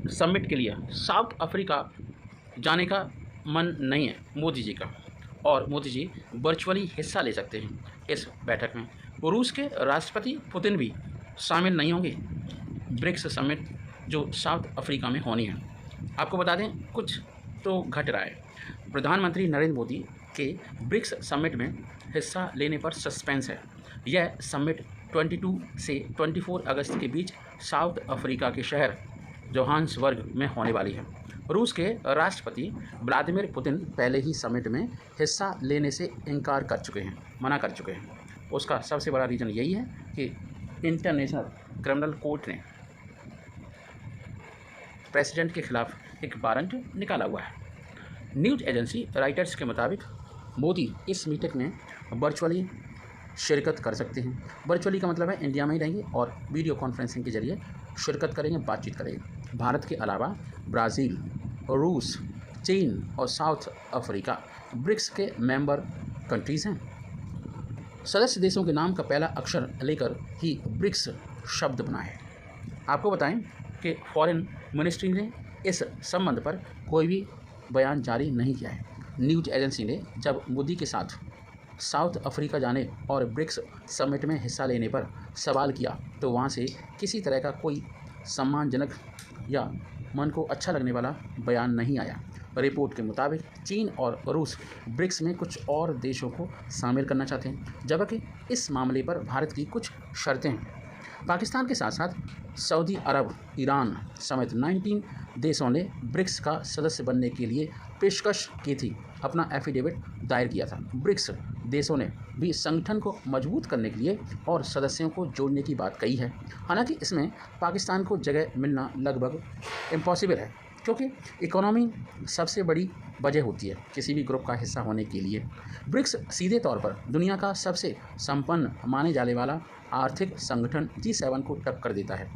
Summit के लिए south Africa जाने का मन नहीं है मोदी जी का, और मोदी जी वर्चुअली हिस्सा ले सकते हैं इस बैठक में। रूस के राष्ट्रपति पुतिन भी शामिल नहीं होंगे ब्रिक्स समिट जो साउथ अफ्रीका में होनी है। आपको बता दें कुछ तो घट रहा है। प्रधानमंत्री नरेंद्र मोदी के ब्रिक्स समिट में हिस्सा लेने पर सस्पेंस है। यह समिट 22 से 24 अगस्त के बीच साउथ अफ्रीका के शहर जोहान्सबर्ग में होने वाली है। रूस के राष्ट्रपति व्लादिमीर पुतिन पहले ही समिट में हिस्सा लेने से इनकार कर चुके हैं, मना कर चुके हैं। उसका सबसे बड़ा रीज़न यही है कि इंटरनेशनल क्रिमिनल कोर्ट ने प्रेसिडेंट के खिलाफ एक वारंट निकाला हुआ है। न्यूज़ एजेंसी राइटर्स के मुताबिक मोदी इस मीटिंग में वर्चुअली शिरकत कर सकते हैं। वर्चुअली का मतलब है इंडिया में ही रहेंगे और वीडियो कॉन्फ्रेंसिंग के जरिए शिरकत करेंगे, बातचीत करेंगे। भारत के अलावा ब्राज़ील, रूस, चीन और साउथ अफ्रीका ब्रिक्स के मेंबर कंट्रीज़ हैं। सदस्य देशों के नाम का पहला अक्षर लेकर ही ब्रिक्स शब्द बना है। आपको बताएं कि फॉरेन मिनिस्ट्री ने इस संबंध पर कोई भी बयान जारी नहीं किया है। न्यूज़ एजेंसी ने जब मोदी के साथ साउथ अफ्रीका जाने और ब्रिक्स समिट में हिस्सा लेने पर सवाल किया तो वहाँ से किसी तरह का कोई सम्मानजनक या मन को अच्छा लगने वाला बयान नहीं आया। रिपोर्ट के मुताबिक चीन और रूस ब्रिक्स में कुछ और देशों को शामिल करना चाहते हैं, जबकि इस मामले पर भारत की कुछ शर्तें हैं। पाकिस्तान के साथ साथ सऊदी अरब, ईरान समेत 19 देशों ने ब्रिक्स का सदस्य बनने के लिए पेशकश की थी, अपना एफिडेविट दायर किया था। ब्रिक्स देशों ने भी संगठन को मजबूत करने के लिए और सदस्यों को जोड़ने की बात कही है। हालांकि इसमें पाकिस्तान को जगह मिलना लगभग इम्पॉसिबल है, क्योंकि इकोनॉमी सबसे बड़ी वजह होती है किसी भी ग्रुप का हिस्सा होने के लिए। ब्रिक्स सीधे तौर पर दुनिया का सबसे संपन्न माने जाने वाला आर्थिक संगठन G7 को टक्कर देता है।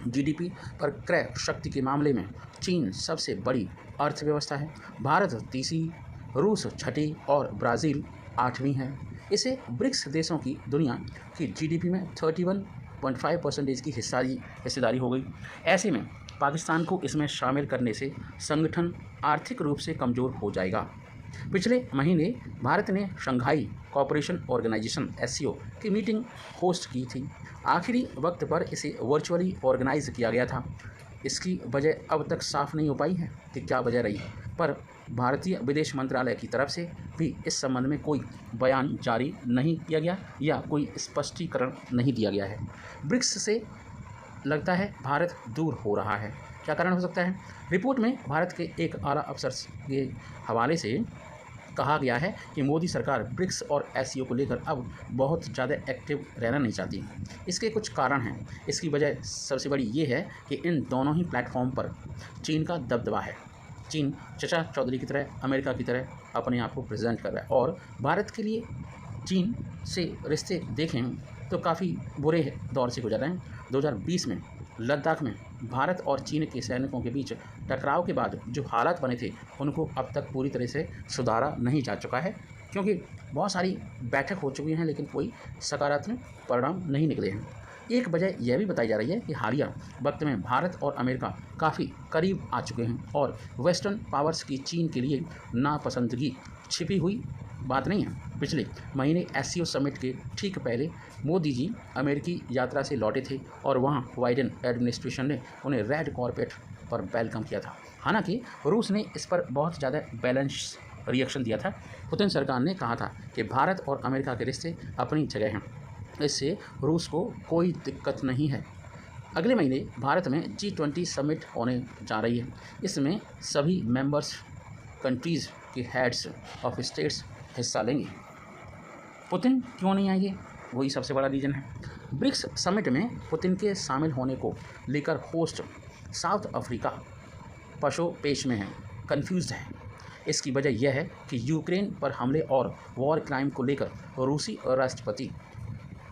जीडीपी पर क्रय शक्ति के मामले में चीन सबसे बड़ी अर्थव्यवस्था है, भारत तीसरी, रूस छठी और ब्राज़ील 8वीं है। इसे ब्रिक्स देशों की दुनिया की जीडीपी में 31.5% की हिस्सेदारी हो गई। ऐसे में पाकिस्तान को इसमें शामिल करने से संगठन आर्थिक रूप से कमज़ोर हो जाएगा। पिछले महीने भारत ने शंघाई कोऑपरेशन ऑर्गेनाइजेशन SCO की मीटिंग होस्ट की थी। आखिरी वक्त पर इसे वर्चुअली ऑर्गेनाइज किया गया था। इसकी वजह अब तक साफ नहीं हो पाई है कि क्या वजह रही, पर भारतीय विदेश मंत्रालय की तरफ से भी इस संबंध में कोई बयान जारी नहीं किया गया या कोई स्पष्टीकरण नहीं दिया गया है। ब्रिक्स से लगता है भारत दूर हो रहा है। क्या कारण हो सकता है? रिपोर्ट में भारत के एक आला अफसर के हवाले से कहा गया है कि मोदी सरकार ब्रिक्स और SCO को लेकर अब बहुत ज़्यादा एक्टिव रहना नहीं चाहती। इसके कुछ कारण हैं। इसकी वजह सबसे बड़ी ये है कि इन दोनों ही प्लेटफॉर्म पर चीन का दबदबा है। चीन चचा चौधरी की तरह, अमेरिका की तरह अपने आप को प्रेजेंट कर रहा है, और भारत के लिए चीन से रिश्ते देखें तो काफ़ी बुरे दौर से गुजर रहे हैं। 2020 में लद्दाख में भारत और चीन के सैनिकों के बीच टकराव के बाद जो हालात बने थे उनको अब तक पूरी तरह से सुधारा नहीं जा चुका है, क्योंकि बहुत सारी बैठक हो चुकी हैं लेकिन कोई सकारात्मक परिणाम नहीं निकले हैं। एक वजह यह भी बताई जा रही है कि हालिया वक्त में भारत और अमेरिका काफ़ी करीब आ चुके हैं और वेस्टर्न पावर्स की चीन के लिए नापसंदगी छिपी हुई बात नहीं है। पिछले महीने SCO समिट के ठीक पहले मोदी जी अमेरिकी यात्रा से लौटे थे और वहां बाइडेन एडमिनिस्ट्रेशन ने उन्हें रेड कार्पेट पर वेलकम किया था। हालांकि रूस ने इस पर बहुत ज़्यादा बैलेंस रिएक्शन दिया था। पुतिन सरकार ने कहा था कि भारत और अमेरिका के रिश्ते अपनी जगह हैं, इससे रूस को कोई दिक्कत नहीं है। अगले महीने भारत में G20 समिट होने जा रही है। इसमें सभी मेंबर्स कंट्रीज़ के हेड्स ऑफ स्टेट्स हिस्सा लेंगे। पुतिन क्यों नहीं आएंगे, वही सबसे बड़ा रीज़न है। ब्रिक्स समिट में पुतिन के शामिल होने को लेकर होस्ट साउथ अफ्रीका पशोपेश में है, कन्फ्यूज़ है। इसकी वजह यह है कि यूक्रेन पर हमले और वॉर क्राइम को लेकर रूसी राष्ट्रपति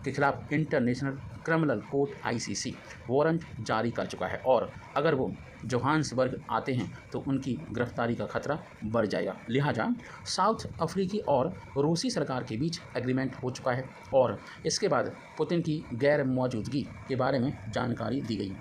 के खिलाफ international criminal court ICC warrant जारी कर चुका है और अगर वो जोहान्सबर्ग आते हैं तो उनकी गिरफ्तारी का खतरा बढ़ जाएगा। लिहाजा साउथ अफ्रीकी और रूसी सरकार के बीच एग्रीमेंट हो चुका है और इसके बाद पुतिन की गैर मौजूदगी के बारे में जानकारी दी गई।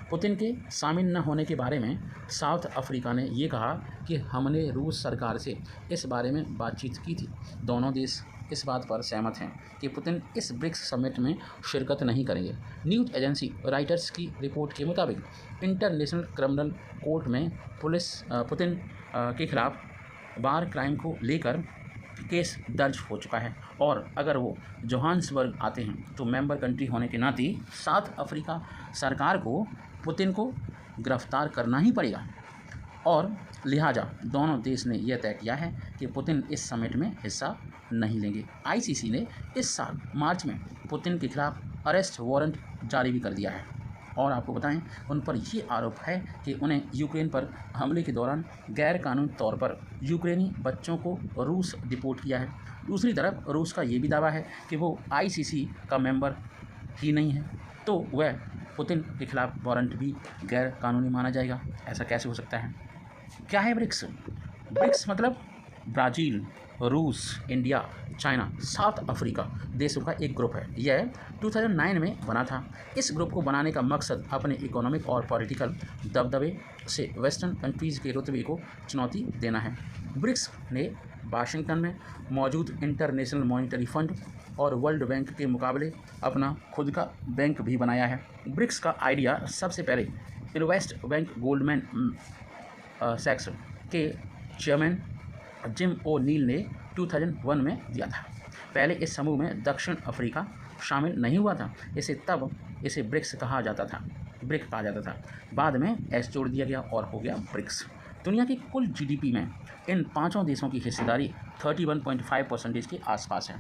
पुतिन के शामिल न होने के बारे में साउथ अफ्रीका ने ये कहा कि हमने रूस सरकार से इस बारे में बातचीत की थी। दोनों देश इस बात पर सहमत हैं कि पुतिन इस ब्रिक्स समिट में शिरकत नहीं करेंगे। न्यूज़ एजेंसी रॉयटर्स की रिपोर्ट के मुताबिक इंटरनेशनल क्रिमिनल कोर्ट में पुतिन के खिलाफ वार क्राइम को लेकर केस दर्ज हो चुका है और अगर वो जोहान्सबर्ग आते हैं तो मेंबर कंट्री होने के नाते साउथ अफ्रीका सरकार को पुतिन को गिरफ्तार करना ही पड़ेगा और लिहाजा दोनों देश ने यह तय किया है कि पुतिन इस समिट में हिस्सा नहीं लेंगे। ICC ने इस साल मार्च में पुतिन के खिलाफ अरेस्ट वारंट जारी भी कर दिया है और आपको बताएं उन पर ये आरोप है कि उन्हें यूक्रेन पर हमले के दौरान गैर कानूनी तौर पर यूक्रेनी बच्चों को रूस डिपोर्ट किया है। दूसरी तरफ रूस का ये भी दावा है कि वो ICC का मेंबर ही नहीं है, तो वह पुतिन के खिलाफ वारंट भी गैर कानूनी माना जाएगा। ऐसा कैसे हो सकता है? क्या है ब्रिक्स? ब्रिक्स मतलब ब्राज़ील, रूस, इंडिया, चाइना, साउथ अफ्रीका देशों का एक ग्रुप है। यह 2009 में बना था। इस ग्रुप को बनाने का मकसद अपने इकोनॉमिक और पॉलिटिकल दबदबे से वेस्टर्न कंट्रीज़ के रुतबे को चुनौती देना है। ब्रिक्स ने वाशिंगटन में मौजूद इंटरनेशनल मॉनिटरी फंड और वर्ल्ड बैंक के मुकाबले अपना खुद का बैंक भी बनाया है। ब्रिक्स का आइडिया सबसे पहले इन्वेस्ट बैंक गोल्डमैन सैक्स के चेयरमैन जिम ओ'नील ने 2001 में दिया था। पहले इस समूह में दक्षिण अफ्रीका शामिल नहीं हुआ था। इसे ब्रिक्स कहा जाता था, ब्रिक कहा जाता था। बाद में एस जोड़ दिया गया और हो गया ब्रिक्स। दुनिया की कुल GDP में इन पांचों देशों की हिस्सेदारी 31.5% के आसपास है।